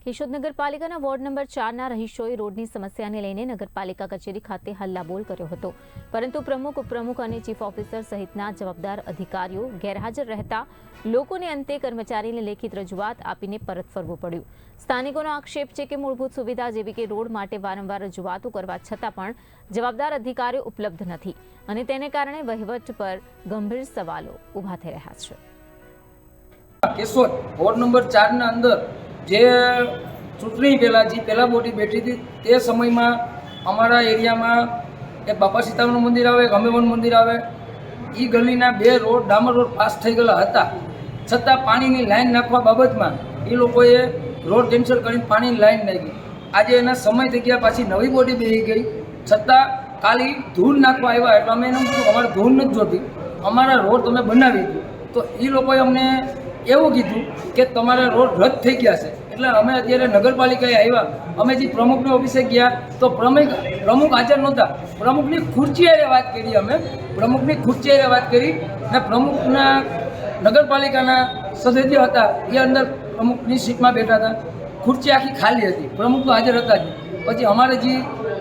કેશોદ નગરપાલિકાના ward number 4ના રહીશોએ રોડની સમસ્યાને લઈને નગરપાલિકા કચેરી ખાતે હલ્લાબોલ કર્યો હતો, પરંતુ પ્રમુખ, ઉપપ્રમુખ અને ચીફ ઓફિસર સહિતના જવાબદાર અધિકારીઓ ગેરહાજર રહેતા લોકોને અંતે કર્મચારીને લેખિત રજૂઆત આપીને પરત ફરવું પડ્યું। સ્થાનિકોનો આક્ષેપ છે કે મૂળભૂત સુવિધા જેવી કે રોડ માટે વારંવાર રજૂઆતો કરવા છતાં પણ જવાબદાર અધિકારીઓ ઉપલબ્ધ નથી અને તેને કારણે વહીવટ પર ગંભીર સવાલો ઊભા થઈ રહ્યા છે। કેશોદ વોર્ડ નંબર 4 ના અંદર જે ચૂંટણી પહેલા બોડી બેઠી હતી તે સમયમાં અમારા એરિયામાં એક બાપા સીતારામનું મંદિર આવે, એક હનુમાન મંદિર આવે, એ ગલીના 2 રોડ ડામર રોડ પાસ થઈ ગયેલા હતા, છતાં પાણીની લાઈન નાખવા બાબતમાં એ લોકોએ રોડ કેન્સલ કરીને પાણીની લાઈન નાખી। આજે એના સમય થઈ ગયા, પાછી નવી બોડી બેસી ગઈ, છતાં ખાલી ધૂળ નાખવા આવ્યા એટલે અમે એને કીધું અમારે ધૂળ નથી જોતી, અમારા રોડ તમે બનાવી દો। તો એ લોકોએ અમને એવું કીધું કે તમારા રોડ રદ થઈ ગયા છે। એટલે અમે અત્યારે નગરપાલિકાએ આવ્યા, અમે જે પ્રમુખની ઓફિસે ગયા તો પ્રમુખ હાજર નહોતા, પ્રમુખની ખુરચીએ વાત કરી, અમે પ્રમુખની ખુરચીએ વાત કરી ને પ્રમુખના નગરપાલિકાના સદસ્યો હતા એ અંદર પ્રમુખની સીટમાં બેઠા હતા, ખુરચી આખી ખાલી હતી, પ્રમુખ તો હાજર હતા જ। પછી અમારે જે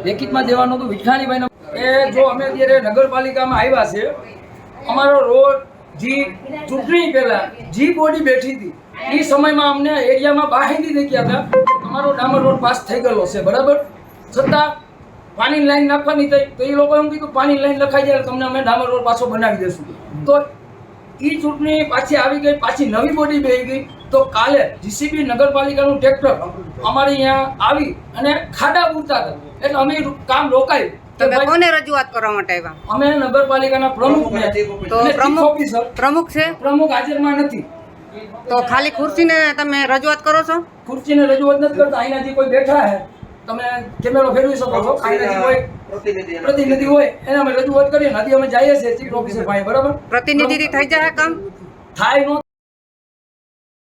લેખિતમાં દેવાનું હતું વિઠાણીભાઈને, એ જો અમે અત્યારે નગરપાલિકામાં આવ્યા છે, અમારો રોડ જે ચૂંટણી પહેલા જે બોડી બેઠી હતી એ સમયમાં અમને એરિયામાં બાહેંધી થઈ ગયા હતા કે તમારો ડામર રોડ પાસ થઈ ગયેલો છે, બરાબર, છતાં પાણીની લાઈન નાખવાની થઈ તો એ લોકોએ એમ કીધું પાણીની લાઈન લખાઈ જાય તમને અમે ડામર રોડ પાછો બનાવી દઈશું। તો એ ચૂંટણી પાછી આવી ગઈ, પાછી નવી બોડી બેસી ગઈ, તો કાલે જીસીબી નગરપાલિકાનું ટ્રેક્ટર અમારે અહીંયા આવી અને ખાડા પૂરતા હતા એટલે અમે કામ રોકાયું। તમે કોને રજૂઆત કરવા માટે આવ્યા? અમે નગરપાલિકાના પ્રમુખને, તો પ્રમુખ છે, પ્રમુખ હાજરમાં નથી, તો ખાલી ખુરશીને તમે રજૂઆત કરો છો? ખુરશીને રજૂઆત નથી કરતા, અહીંના જે કોઈ બેઠા છે તમે કેમેરો ફેરવી શકો છો, અહીંના જે કોઈ પ્રતિનિધિ હોય એને અમે રજૂઆત કરીએ, નથી અમે જઈએ છીએ ચીફ ઓફિસર પાસે, બરાબર, પ્રતિનિધિથી થઈ જાય કામ? થાય નો